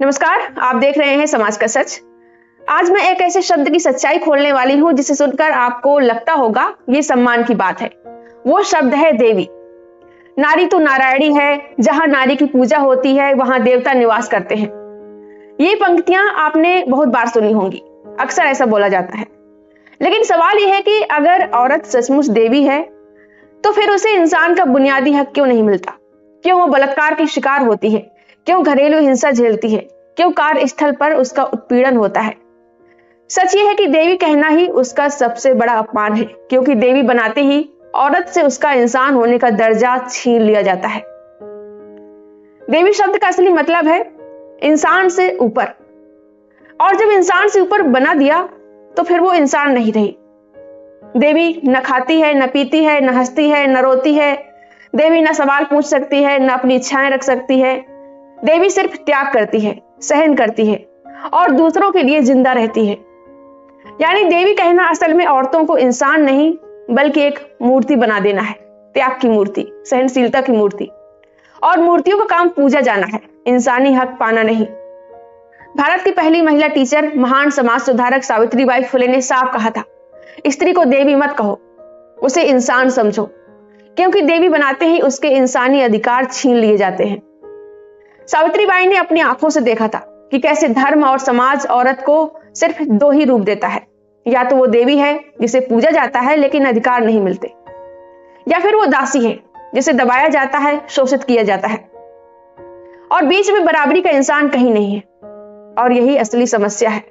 नमस्कार, आप देख रहे हैं समाज का सच। आज मैं एक ऐसे शब्द की सच्चाई खोलने वाली हूं जिसे सुनकर आपको लगता होगा ये सम्मान की बात है। वो शब्द है देवी। नारी तो नारायणी है, जहां नारी की पूजा होती है वहां देवता निवास करते हैं। ये पंक्तियां आपने बहुत बार सुनी होंगी, अक्सर ऐसा बोला जाता है। लेकिन सवाल यह है कि अगर औरत सचमुच देवी है तो फिर उसे इंसान का बुनियादी हक क्यों नहीं मिलता? क्यों वो बलात्कार की शिकार होती है? क्यों घरेलू हिंसा झेलती है? क्यों कार्यस्थल पर उसका उत्पीड़न होता है? सच ये है कि देवी कहना ही उसका सबसे बड़ा अपमान है, क्योंकि देवी बनाते ही औरत से उसका इंसान होने का दर्जा छीन लिया जाता है। देवी शब्द का असली मतलब है इंसान से ऊपर, और जब इंसान से ऊपर बना दिया तो फिर वो इंसान नहीं रही। देवी न खाती है, न पीती है, न हंसती है, न रोती है। देवी न सवाल पूछ सकती है, न अपनी इच्छाएं रख सकती है। देवी सिर्फ त्याग करती है, सहन करती है और दूसरों के लिए जिंदा रहती है। यानी देवी कहना असल में औरतों को इंसान नहीं बल्कि एक मूर्ति बना देना है। त्याग की मूर्ति, सहनशीलता की मूर्ति। और मूर्तियों का काम पूजा जाना है, इंसानी हक पाना नहीं। भारत की पहली महिला टीचर, महान समाज सुधारक सावित्रीबाई फुले ने साफ कहा था, स्त्री को देवी मत कहो, उसे इंसान समझो, क्योंकि देवी बनाते ही उसके इंसानी अधिकार छीन लिए जाते हैं। सावित्रीबाई ने अपनी आंखों से देखा था कि कैसे धर्म और समाज औरत को सिर्फ दो ही रूप देता है, या तो वो देवी है जिसे पूजा जाता है लेकिन अधिकार नहीं मिलते, या फिर वो दासी है जिसे दबाया जाता है, शोषित किया जाता है, और बीच में बराबरी का इंसान कहीं नहीं है। और यही असली समस्या है।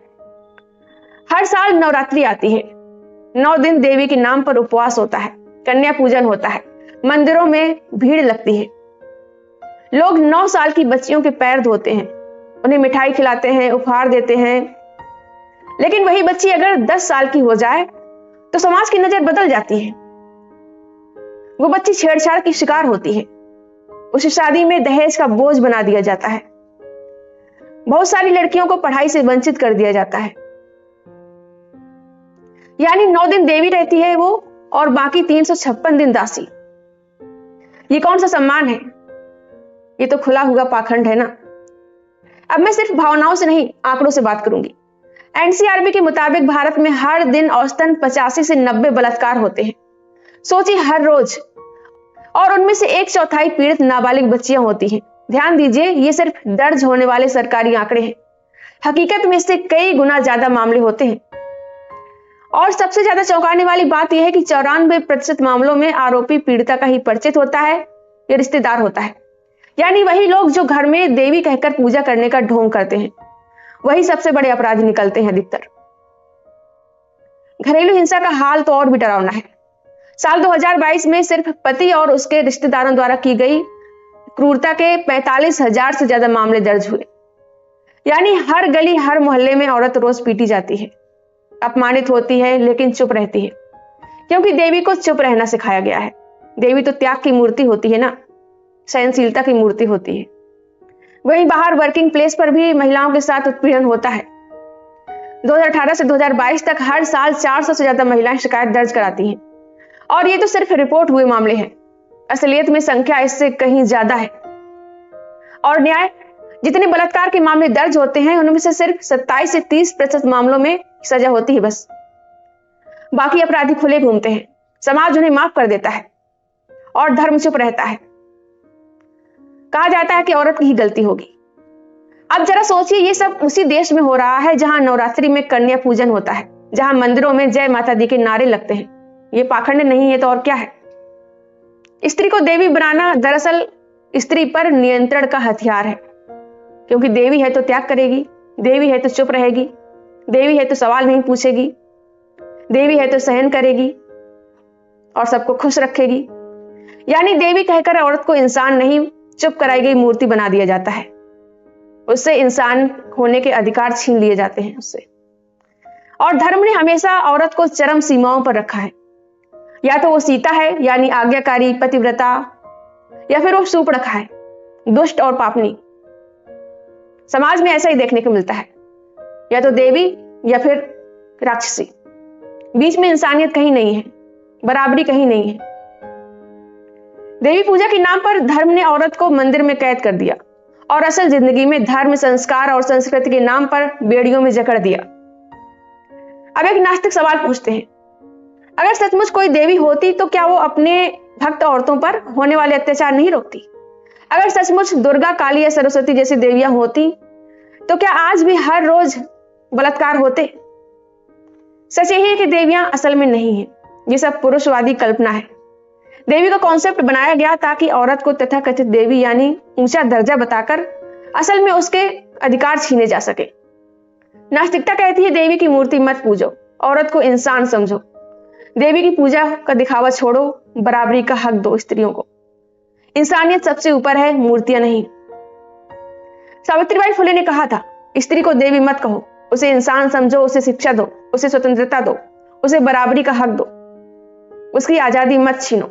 हर साल नवरात्रि आती है, 9 दिन देवी के नाम पर उपवास होता है, कन्या पूजन होता है, मंदिरों में भीड़ लगती है। लोग 9 साल की बच्चियों के पैर धोते हैं, उन्हें मिठाई खिलाते हैं, उपहार देते हैं। लेकिन वही बच्ची अगर 10 साल की हो जाए तो समाज की नजर बदल जाती है। वो बच्ची छेड़छाड़ की शिकार होती है, उसे शादी में दहेज का बोझ बना दिया जाता है। बहुत सारी लड़कियों को पढ़ाई से वंचित कर दिया जाता है। यानी 9 दिन देवी रहती है वो, और बाकी 356 दिन दासी। ये कौन सा सम्मान है? ये तो खुला हुआ पाखंड है ना। अब मैं सिर्फ भावनाओं से नहीं, आंकड़ों से बात करूंगी। एनसीआरबी के मुताबिक भारत में हर दिन औसतन 85 से 90 बलात्कार होते हैं। सोचिए, हर रोज। और उनमें से 1/4 पीड़ित नाबालिग बच्चियां होती हैं। ध्यान दीजिए, ये सिर्फ दर्ज होने वाले सरकारी आंकड़े हैं। हकीकत में इससे कई गुना ज्यादा मामले होते हैं। और सबसे ज्यादा चौंकाने वाली बात यह है कि 94% मामलों में आरोपी पीड़िता का ही परिचित होता है या रिश्तेदार होता है। यानी वही लोग जो घर में देवी कहकर पूजा करने का ढोंग करते हैं, वही सबसे बड़े अपराधी निकलते हैं अधिकतर। घरेलू हिंसा का हाल तो और भी डरावना है। साल 2022 में सिर्फ पति और उसके रिश्तेदारों द्वारा की गई क्रूरता के 45,000 से ज्यादा मामले दर्ज हुए। यानी हर गली, हर मोहल्ले में औरत रोज पीटी जाती है, अपमानित होती है, लेकिन चुप रहती है, क्योंकि देवी को चुप रहना सिखाया गया है। देवी तो त्याग की मूर्ति होती है ना, सहनशीलता की मूर्ति होती है। वहीं बाहर वर्किंग प्लेस पर भी महिलाओं के साथ उत्पीड़न होता है। 2018 से 2022 तक हर साल 400 से ज्यादा महिलाएं शिकायत दर्ज कराती हैं। और ये तो सिर्फ रिपोर्ट हुए मामले हैं, असलियत में संख्या इससे कहीं ज्यादा है। और न्याय, जितने बलात्कार के मामले दर्ज होते हैं उनमें से सिर्फ 27 से 30% मामलों में सजा होती है बस। बाकी अपराधी खुले घूमते हैं, समाज उन्हें माफ कर देता है और धर्म चुप रहता है। कहा जाता है कि औरत की ही गलती होगी। अब जरा सोचिए, ये सब उसी देश में हो रहा है जहां नवरात्रि में कन्या पूजन होता है, जहां मंदिरों में जय माता दी के नारे लगते हैं। ये पाखंड नहीं है तो और क्या है? स्त्री को देवी बनाना दरअसल स्त्री पर नियंत्रण का हथियार है, क्योंकि देवी है तो त्याग करेगी, देवी है तो चुप रहेगी, देवी है तो सवाल नहीं पूछेगी, देवी है तो सहन करेगी और सबको खुश रखेगी। यानी देवी कहकर औरत को इंसान नहीं, चुप कराई गई मूर्ति बना दिया जाता है। उससे इंसान होने के अधिकार छीन लिए जाते हैं उससे। और धर्म ने हमेशा औरत को चरम सीमाओं पर रखा है। या तो वो सीता है, यानी आज्ञाकारी पतिव्रता, या फिर वो शूर्पणखा है, दुष्ट और पापनी। समाज में ऐसा ही देखने को मिलता है, या तो देवी या फिर राक्षसी। बीच में इंसानियत कहीं नहीं है, बराबरी कहीं नहीं है। देवी पूजा के नाम पर धर्म ने औरत को मंदिर में कैद कर दिया और असल जिंदगी में धर्म, संस्कार और संस्कृति के नाम पर बेड़ियों में जकड़ दिया। अब एक नास्तिक सवाल पूछते हैं, अगर सचमुच कोई देवी होती तो क्या वो अपने भक्त औरतों पर होने वाले अत्याचार नहीं रोकती? अगर सचमुच दुर्गा, काली या सरस्वती जैसी देवियां होती तो क्या आज भी हर रोज बलात्कार होते? सच यही है कि देवियां असल में नहीं है, ये सब पुरुषवादी कल्पना है। देवी का कॉन्सेप्ट बनाया गया ताकि औरत को तथाकथित देवी यानी ऊंचा दर्जा बताकर असल में उसके अधिकार छीने जा सके। नास्तिकता कहती है देवी की मूर्ति मत पूजो, औरत को इंसान समझो। देवी की पूजा का दिखावा छोड़ो, बराबरी का हक दो स्त्रियों को। इंसानियत सबसे ऊपर है, मूर्तियां नहीं। सावित्रीबाई फुले ने कहा था, स्त्री को देवी मत कहो, उसे इंसान समझो, उसे शिक्षा दो, उसे स्वतंत्रता दो, उसे बराबरी का हक दो, उसकी आजादी मत छीनो।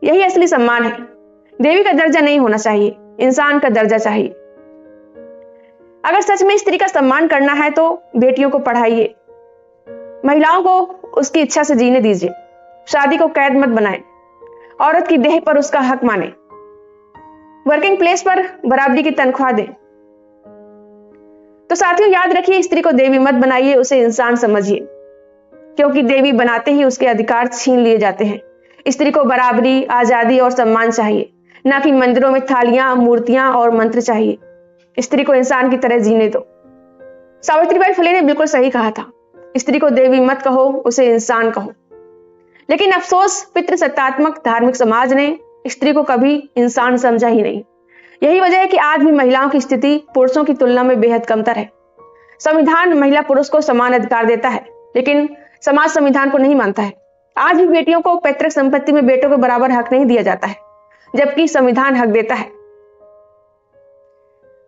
यही असली सम्मान है। देवी का दर्जा नहीं होना चाहिए, इंसान का दर्जा चाहिए। अगर सच में स्त्री का सम्मान करना है तो बेटियों को पढ़ाइए, महिलाओं को उसकी इच्छा से जीने दीजिए, शादी को कैद मत बनाएं, औरत की देह पर उसका हक माने, वर्किंग प्लेस पर बराबरी की तनख्वाह दें। तो साथियों, याद रखिए, स्त्री को देवी मत बनाइए, उसे इंसान समझिए, क्योंकि देवी बनाते ही उसके अधिकार छीन लिए जाते हैं। स्त्री को बराबरी, आजादी और सम्मान चाहिए, ना कि मंदिरों में थालियां, मूर्तियां और मंत्र चाहिए। स्त्री को इंसान की तरह जीने दो। सावित्रीबाई फुले ने बिल्कुल सही कहा था, स्त्री को देवी मत कहो, उसे इंसान कहो। लेकिन अफसोस, पितृसत्तात्मक धार्मिक समाज ने स्त्री को कभी इंसान समझा ही नहीं। यही वजह है कि आज भी महिलाओं की स्थिति पुरुषों की तुलना में बेहद कमतर है। संविधान महिला पुरुष को समान अधिकार देता है, लेकिन समाज संविधान को नहीं मानता है। आज भी बेटियों को पैतृक संपत्ति में बेटों के बराबर हक नहीं दिया जाता है, जबकि संविधान हक देता है।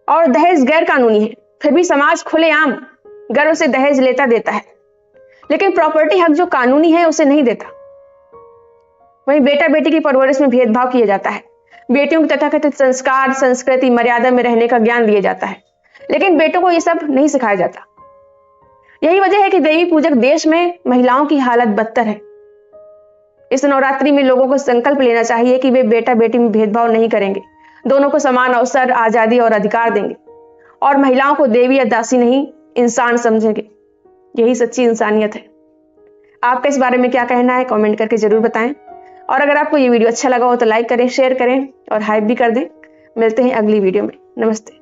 और दहेज गैर कानूनी है, फिर भी समाज खुलेआम गर्व से दहेज लेता देता है, लेकिन प्रॉपर्टी हक जो कानूनी है उसे नहीं देता। वहीं बेटा बेटी की परवरिश में भेदभाव किया जाता है। बेटियों को तथाकथित संस्कार, संस्कृति, मर्यादा में रहने का ज्ञान दिया जाता है, लेकिन बेटों को यह सब नहीं सिखाया जाता। यही वजह है कि देवी पूजक देश में महिलाओं की हालत बदतर है। इस नवरात्रि में लोगों को संकल्प लेना चाहिए कि वे बेटा बेटी में भेदभाव नहीं करेंगे, दोनों को समान अवसर, आजादी और अधिकार देंगे, और महिलाओं को देवी या दासी नहीं, इंसान समझेंगे। यही सच्ची इंसानियत है। आपका इस बारे में क्या कहना है, कमेंट करके जरूर बताएं। और अगर आपको ये वीडियो अच्छा लगा हो तो लाइक करें, शेयर करें और हाइप भी कर दें। मिलते हैं अगली वीडियो में। नमस्ते।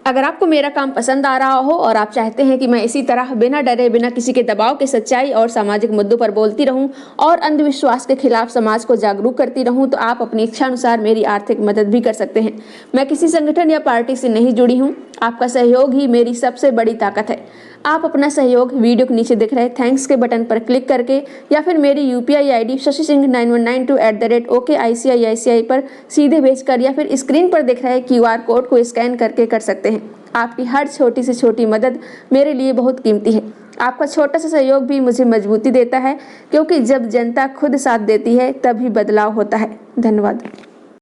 अगर आपको मेरा काम पसंद आ रहा हो और आप चाहते हैं कि मैं इसी तरह बिना डरे, बिना किसी के दबाव के सच्चाई और सामाजिक मुद्दों पर बोलती रहूं और अंधविश्वास के खिलाफ समाज को जागरूक करती रहूं, तो आप अपनी इच्छा अनुसार मेरी आर्थिक मदद भी कर सकते हैं। मैं किसी संगठन या पार्टी से नहीं जुड़ी हूं। आपका सहयोग ही मेरी सबसे बड़ी ताकत है। आप अपना सहयोग वीडियो के नीचे दिख रहे थैंक्स के बटन पर क्लिक करके या फिर मेरी UPI ID shashi-singh9192@OKICICI पर सीधे भेजकर या फिर स्क्रीन पर दिख रहे QR कोड को स्कैन करके कर सकते हैं। आपकी हर छोटी से छोटी मदद मेरे लिए बहुत कीमती है। आपका छोटा सा सहयोग भी मुझे मजबूती देता है, क्योंकि जब जनता खुद साथ देती है तभी बदलाव होता है। धन्यवाद।